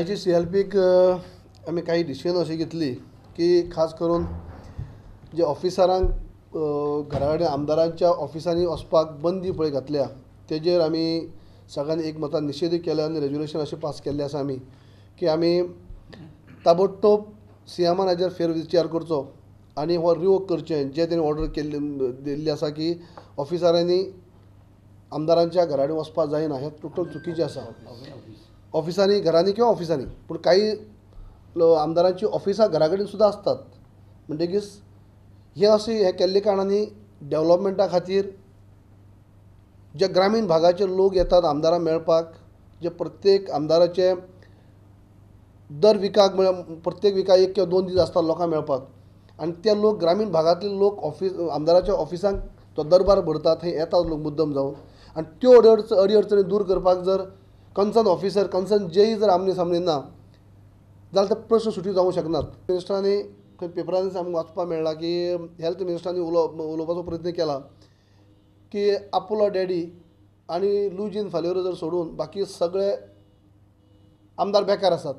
आयची CLPक आमी काही डिसिजन अशी घेतली की खास करून जे ऑफिसरांक घरा कडेन आमदारांच्या ऑफिसांनी वचपाक बंदी पळय घातल्या तेजेर आमी सगळ्यांनी एकमतान निशेध केला आनी रेजोल्युशन अशें पास केल्लें आसा आमी की आमी ताबडतोब CMान हाजेर फेरविचार करचो आनी हो रिवोक करचें जें तेणी ऑर्डर दिल्ली आसा की ऑफिसरांनी आमदारांच्या घरा कडेन वचपाक जायना हें टोटल चुकीचें आसा. ऑफिसांनी घरांनी किंवा ऑफिसांनी पूण काही आमदारांची ऑफिसां घरा कडेन सुद्दां असतात म्हणटकीच हें केल्ले कारणांनी डेव्हलपमेंटा खातीर जे ग्रामीण भागाचे लोक येतात आमदारांक मेळपाक जे प्रत्येक आमदाराचे दर विकाक प्रत्येक विकाक 1 किंवा 2 दीस आसतात लोकांक मेळपाक आनी ते लोक ग्रामीण भागांतले लोक आमदाराच्या ऑफिसांक तो दरबार भरतात थंय येतात लोक मुद्दम जावन आनी त्यो अडचणी दूर करपाक जर कन्सर्न ऑफिसर कन्सर्न जेई जर आमने सामने ना जाल्यार ते प्रश्न सुटी जावंक शकनात. मिनिस्टरांनी खंय पेपरांनी आमकां वाचपाक मेळ्ळां की हेल्थ मिनिस्टरांनी उलोवपाचो प्रयत्न केला की आपोलो डॅडी आनी लुजीन फालेरो जर सोडून बाकी सगळे आमदार बेकार आसात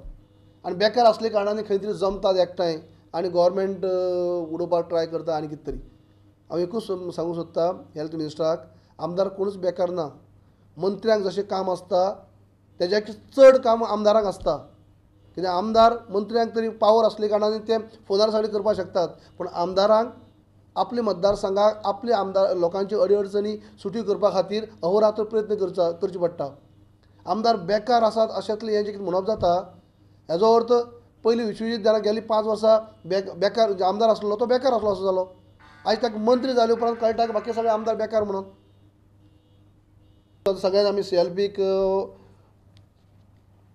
आनी बेकार आसले कारणांनी खंय तरी जमतात एकठांय आनी गव्हर्मेंट उडोवपाक ट्राय करता आनी कितें तरी. हांव एकूच सांगूंक सोदता हेल्थ मिनिस्टराक आमदार कोणूच बेकार ना. मंत्र्यांक जशें काम आसता तेज्या चड काम आमदारांक आसता कित्याक आमदार मंत्र्यांक तरी पावर आसले कारणांनी ते फोनार साडी करपाक शकतात पूण आमदारांक आपले मतदारसंघाक आपले आमदार लोकांची अडचणी सुटी करपा खातीर अहोरात्र प्रयत्न करचे पडटा. आमदार बेकार आसात अशेंतलें हें जें कितें म्हणप जाता हेजो अर्थ पयलीं विश्वजीत जाणां गेली 5 वर्सां बेकार जे आमदार आसलो तो बेकार आसलो असो जालो. आयज ताका मंत्री जाले उपरांत कळटा की बाकी सगळे आमदार बेकार म्हणून. सगळ्यांत आमी CLPक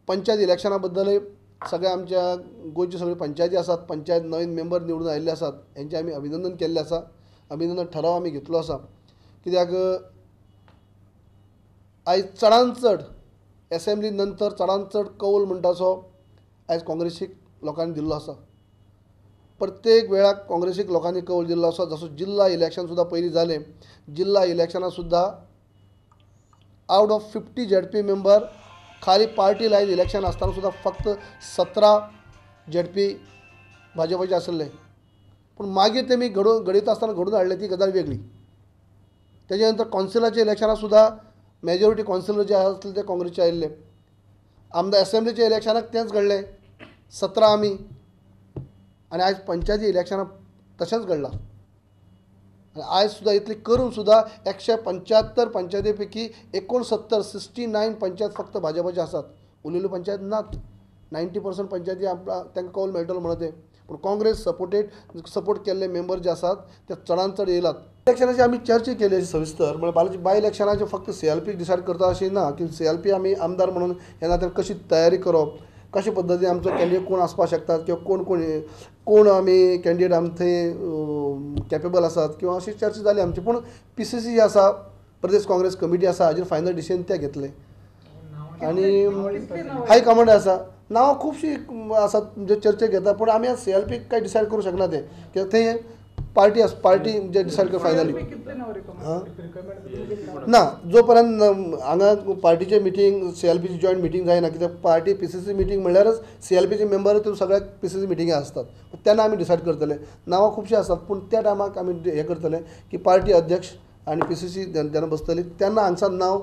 पंचायत इलेक्शना बद्दलय सगळे आमच्या गोंयच्यो सगळ्यो पंचायती आसात पंचायत नवीन मेंबर निवडून आयिल्ले आसात हेंचें आमी अभिनंदन केल्लें आसा. अभिनंदन ठराव आमी घेतलो आसा कित्याक आयज चडांत चड एसेंब्ली नंतर चडांत चड कौल म्हणटाचो आयज काँग्रेसीक लोकांनी दिल्लो आसा. प्रत्येक वेळाक काँग्रेसीक लोकांनी कौल दिल्लो आसा. जसो जिल्ला इलेक्शन सुद्दां पयलीं जालें जिल्ला इलेक्शनाक सुद्दां आउट ऑफ 50 ZP मेंबर खाली पार्टी लायन इलेक्शन आसतना सुद्दां फक्त 17 ZP भाजपाचे आसले पूण मागीर तेमी घडयता आसतना घडून हाडले ती गजाल वेगळी. तेजे नंतर कौन्सिलाच्या इलेक्शनाक सुद्दां मेजॉरिटी कौन्सिलर जे आसले ते काँग्रेसचे आयिल्ले. आमदार एसेंब्लीच्या इलेक्शनाक तेंच घडलें 17 आमी आनी आयज पंचायती इलेक्शनाक तशेंच घडलां. आयज सुद्दां इतली करून सुद्दां 175 पंचायती पैकी 69 पंचायत फक्त भाजपाचे आसात. उरिल्ल्यो पंचायत नात. 90% पंचायती तांकां कौल मेळटलो म्हणून ते पूण काँग्रेस सपोर्ट केल्ले मेंबर जे आसात ते चडांत चड येयलात. इलेक्शनाची आमी चर्चा केली सविस्तर म्हळ्यार बाय इलेक्शनाचे फक्त CLPक डिसायड करता अशें ना की CLP आमी आमदार म्हणून ह्या खातीर कशी तयारी करप कशा पद्दतीन आमचो कॅन्डिडेट कोण आसपाक शकतात किंवा कोण आमी कॅन्डिडेट आमी थंय कॅपेबल आसात किंवा अशी चर्चा जाली आमची पूण PCC जी आसा प्रदेश काँग्रेस कमिटी आसा हाजेर फायनल डिसिजन ते घेतले आनी हाय कमांड आसा नांवां खुबशीं आसात जे चर्चेक घेता पूण आमी CLPक कांय डिसायड करूंक शकना ते कित्याक थंय पार्टी जे डिसायड कर फायनली ना जो पर्यंत हांगा पार्टीचे मिटींग CLPची जॉयंट मिटींग जायना कित्याक पार्टी PCC मिटींग म्हणल्यारच CLPचे मेंबर त्यो सगळ्याक PCC मिटींगे आसतात तेन्ना आमी डिसायड करतले. नांवां खुबशीं आसात पूण त्या टायमाक आमी हें करतले की पार्टी अध्यक्ष आनी PCC जेन्ना बसतली तेन्ना हांगसान नांव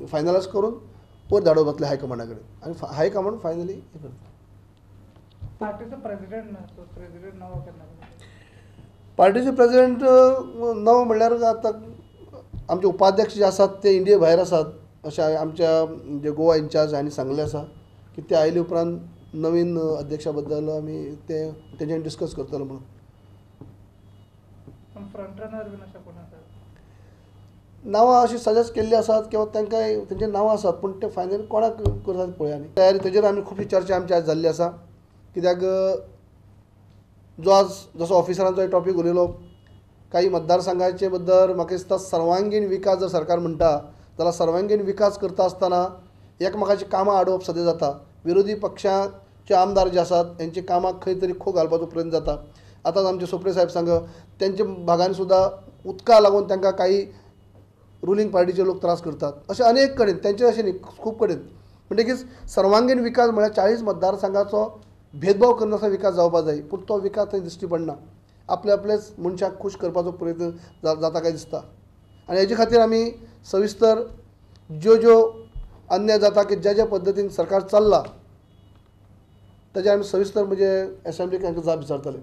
फायनलायज करून वर धाडप जातलें हायकमांडा कडेन आनी हायकमांड फायनली हें करता. पार्टीचे प्रेसिडेंट नवो म्हणल्यार आतां आमचे उपाध्यक्ष जे आसात ते इंडिये भायर आसात अशें आमच्या जे गोवा इन्चार्ज हांणी सांगलें आसा की ते आयले उपरांत नवीन अध्यक्षा बद्दल आमी तेंच्यानी डिस्कस करतलो म्हणून. नांवां अशीं सजेस्ट केल्लीं आसात किंवा तांकां तेंचे नांवां आसात पूण ते फायनल कोणाक करतात पळया आनी तयारी तेजेर आमी खुबशी चर्चा आमची आयज जाल्ली आसा कित्याक जो आज जसो ऑफिसरांचो टॉपीक उलयलो काही मतदारसंघाचे बद्दल म्हाका दिसता सर्वांगीण विकास जर सरकार म्हणटा जाल्यार सर्वांगीण विकास करता आसतना एकमेकाची कामां आडोवप सद्या जाता. विरोधी पक्षाचे आमदार जे आसात हेंची कामां खंय तरी खो घालपाचो प्रयत्न जाता. आतांच आमचे सोपरे साहेब सांग तेंच्या भागांनी सुद्दां उदका लागून तांकां काही रुलींग पार्टीचे लोक त्रास करतात अशें अनेक कडेन तेंचे अशें न्ही खूब कडेन म्हणटकीच सर्वांगीण विकास म्हळ्यार 40 मतदारसंघाचो भेदभाव करनासो विकास जावपा जाय, पूण तो विकास थंय दिश्टी पडना. आपल्याच मनशाक खूश करपाचो प्रयत्न जाता काय दिसता. आनी हेजे खातीर आमी सविस्तर ज्यो अन्याय जाता की ज्या पद्दतीन सरकार चल्ला ताजेर आमी सविस्तर म्हणजे असेंब्लीक तांकां जाप विचारतले.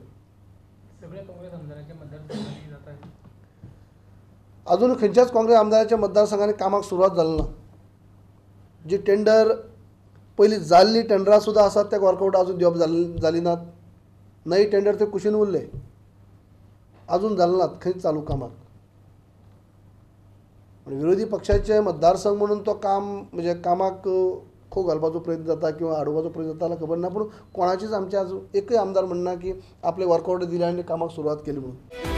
सगळे काँग्रेस आमदारांचे मतदारसंघांनी जाता अजून खंयच्याच काँग्रेस आमदाराच्या मतदारसंघांनी कामाक सुरवात जाली ना. जी टेंडर पयलीं जाल्ली टेंडरां सुद्दां आसात त्या वर्कआवट अजून दिवप जाली नात. नवी टेंडर ते कुशीन उरले, अजून जाले नात खंयच चालू कामाक. विरोधी पक्षाचे मतदारसंघ म्हणून तो काम म्हणजे कामाक खो घालपाचो प्रयत्न जाता किंवा आडोवपाचो प्रयत्न जाता जाल्यार खबर ना, पूण कोणाचीच आमचे अजून एकय आमदार म्हणना की आपले वर्कआवट दिले आनी कामाक सुरवात केली म्हणून.